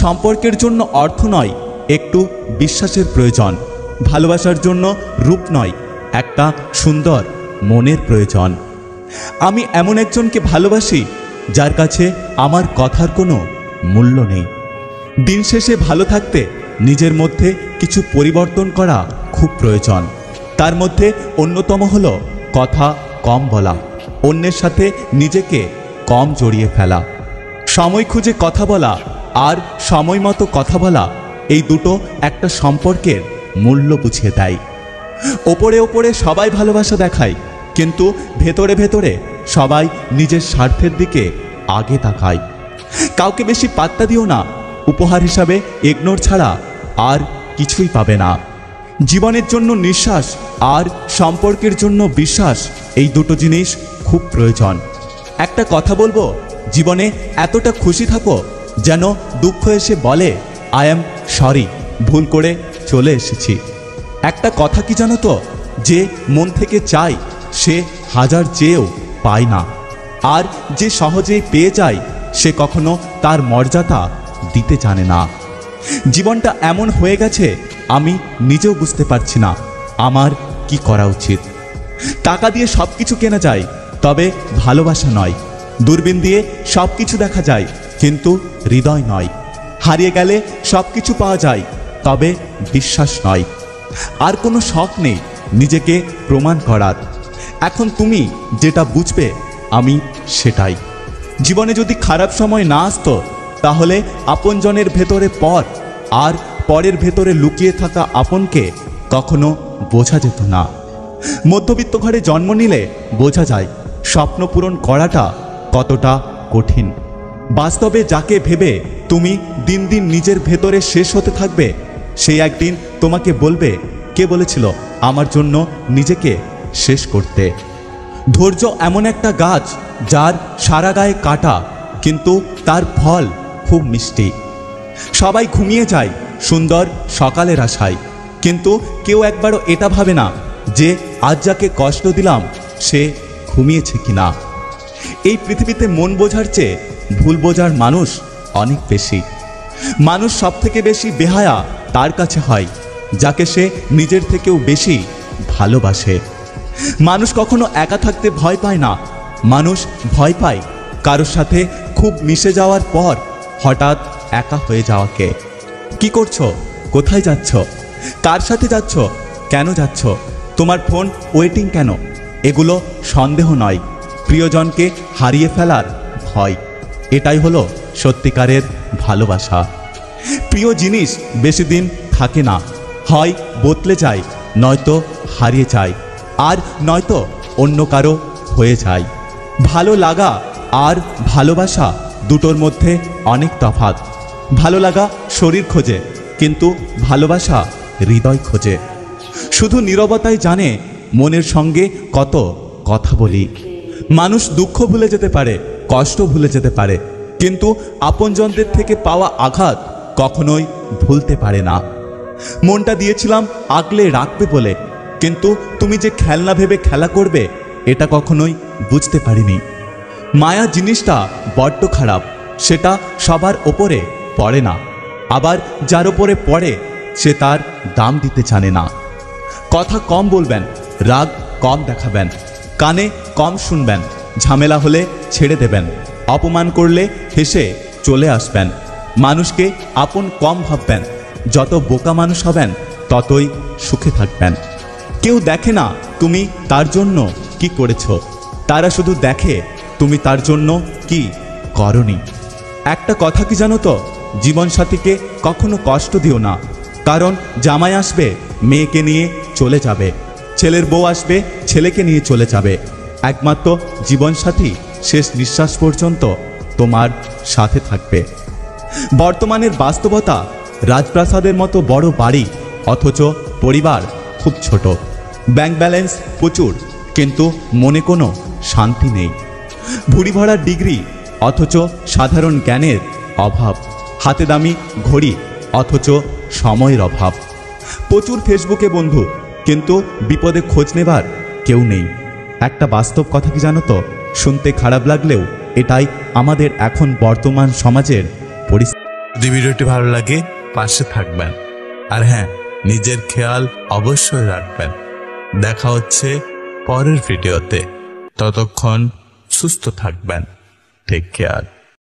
সম্পর্কের জন্য অর্থ নয়, একটু বিশ্বাসের প্রয়োজন। ভালোবাসার জন্য রূপ নয়, একটা সুন্দর মনের প্রয়োজন। আমি এমন একজনকে ভালোবাসি যার কাছে আমার কথার কোনো মূল্য নেই। দিন শেষে ভালো থাকতে নিজের মধ্যে কিছু পরিবর্তন করা খুব প্রয়োজন। তার মধ্যে অন্যতম হলো কথা কম বলা, অন্যের সাথে নিজেকে কম জড়িয়ে ফেলা। সময় খুঁজে কথা বলা আর সময় মতো কথা বলা, এই দুটো একটা সম্পর্কের মূল্য বুঝিয়ে দেয়। ওপরে ওপরে সবাই ভালোবাসা দেখায়, কিন্তু ভেতরে ভেতরে সবাই নিজের স্বার্থের দিকে আগে তাকায়। কাউকে বেশি পাত্তা দিও না, উপহার হিসাবে ইগনোর ছাড়া আর কিছুই পাবে না। জীবনের জন্য নিঃশ্বাস আর সম্পর্কের জন্য বিশ্বাস, এই দুটো জিনিস খুব প্রয়োজন। একটা কথা বলবো, জীবনে এতটা খুশি থাকো যেন দুঃখ এসে বলে আই এম সরি, ভুল করে চলে এসেছি। একটা কথা কি জানো তো, যে মন থেকে চায় সে হাজার চেয়েও পায় না, আর যে সহজেই পেয়ে যায় সে কখনো তার মর্যাদা দিতে জানে না। জীবনটা এমন হয়ে গেছে আমি নিজেও বুঝতে পারছি না আমার কি করা উচিত। টাকা দিয়ে সব কিছু কেনা যায়, তবে ভালোবাসা নয়। দূরবীন দিয়ে সব কিছু দেখা যায়, কিন্তু হৃদয় নয়। হারিয়ে গেলে সব কিছু পাওয়া যায়, তবে বিশ্বাস নয়। আর কোনো শখ নেই নিজেকে প্রমাণ করার। এখন তুমি যেটা বুঝবে আমি সেটাই। জীবনে যদি খারাপ সময় না আসতো, তাহলে আপনজনের ভেতরে পর আর পরের ভেতরে লুকিয়ে থাকা আপনকে কখনো বোঝা যেত না। মধ্যবিত্ত ঘরে জন্ম নিলে বোঝা যায় স্বপ্ন পূরণ করাটা কতটা কঠিন। বাস্তবে যাকে ভেবে তুমি দিন দিন নিজের ভেতরে শেষ হতে থাকবে, সেই একদিন তোমাকে বলবে কে বলেছিল আমার জন্য নিজেকে শেষ করতে। ধৈর্য এমন একটা গাছ যার সারা গায়ে কাটা, কিন্তু তার ফল খুব মিষ্টি। সবাই ঘুমিয়ে যায় সুন্দর সকালের আশায়, কিন্তু কেউ একবারও এটা ভাবে না যে আজ যাকে কষ্ট দিলাম সে ঘুমিয়েছে কিনা। এই পৃথিবীতে মন বোঝার চেয়ে ভুল বোঝার মানুষ অনেক বেশি। মানুষ সব থেকে বেশি বেহায়া তার কাছে হয় যাকে সে নিজের থেকেও বেশি ভালোবাসে। মানুষ কখনো একা থাকতে ভয় পায় না, মানুষ ভয় পায় কারোর সাথে খুব মিশে যাওয়ার পর হঠাৎ একা হয়ে যাওয়াকে। কি করছো, কোথায় যাচ্ছ, কার সাথে যাচ্ছ, কেন যাচ্ছ, তোমার ফোন ওয়েটিং কেন, এগুলো সন্দেহ নয়, প্রিয়জনকে হারিয়ে ফেলার ভয়। এটাই হলো সত্যিকারের ভালোবাসা। প্রিয় জিনিস বেশি দিন থাকে না, হয় বদলে যায়, নয়তো হারিয়ে যায়, আর নয়তো অন্য কারো হয়ে যায়। ভালো লাগা আর ভালোবাসা দুটোর মধ্যে অনেক তফাৎ। ভালো লাগা শরীর খোঁজে, কিন্তু ভালোবাসা হৃদয় খোঁজে। শুধু নীরবতাই জানে মনের সঙ্গে কত কথা বলি। মানুষ দুঃখ ভুলে যেতে পারে, কষ্ট ভুলে যেতে পারে, কিন্তু আপনজনদের থেকে পাওয়া আঘাত কখনোই ভুলতে পারে না। মনটা দিয়েছিলাম আগলে রাখবে বলে, কিন্তু তুমি যে খেলনা ভেবে খেলা করবে এটা কখনোই বুঝতে পারিনি। মায়া জিনিসটা বড্ড খারাপ, সেটা সবার ওপরে পড়ে না, আবার যার ওপরে পড়ে সে তার দাম দিতে জানে না। কথা কম বলবেন, রাগ কম দেখাবেন, কানে কম শুনবেন, ঝামেলা হলে ছেড়ে দেবেন, অপমান করলে হেসে চলে আসবেন। মানুষকে আপন কম ভাববেন, যত বোকা মানুষ হবেন ততই সুখে থাকবেন। কেউ দেখে না তুমি তার জন্য কি করেছ, তারা শুধু দেখে তুমি তার জন্য কি করনি। একটা কথা কি জানো তো, জীবনসাথীকে কখনো কষ্ট দিও না, কারণ জামাই আসবে মেয়েকে নিয়ে চলে যাবে, ছেলের বউ আসবে ছেলেকে নিয়ে চলে যাবে। একমাত্র জীবনসাথী শেষ নিঃশ্বাস পর্যন্ত তোমার সাথে থাকবে। বর্তমানের বাস্তবতা, রাজপ্রাসাদের মতো বড় বাড়ি অথচ পরিবার খুব ছোট। ব্যাংক ব্যালেন্স প্রচুর, কিন্তু মনে কোনো শান্তি নেই। ভুঁড়ি ভরা ডিগ্রি অথচ সাধারণ জ্ঞানের অভাব। হাতে দামি ঘড়ি অথচ সময়ের অভাব। প্রচুর ফেসবুকে বন্ধু, কিন্তু বিপদে খোঁজ নেবার কেউ নেই। একটা বাস্তব কথা কি জানো তো, শুনতে খারাপ লাগলেও এটাই আমাদের এখন বর্তমান সমাজের পরিস্থিতি। যদি ভিডিওটি ভালো লাগে পাশে থাকবেন, আর হ্যাঁ, নিজের খেয়াল অবশ্যই রাখবেন। দেখা হচ্ছে পরের ভিডিওতে, ততক্ষণ সুস্থ থাকবেন। Take care.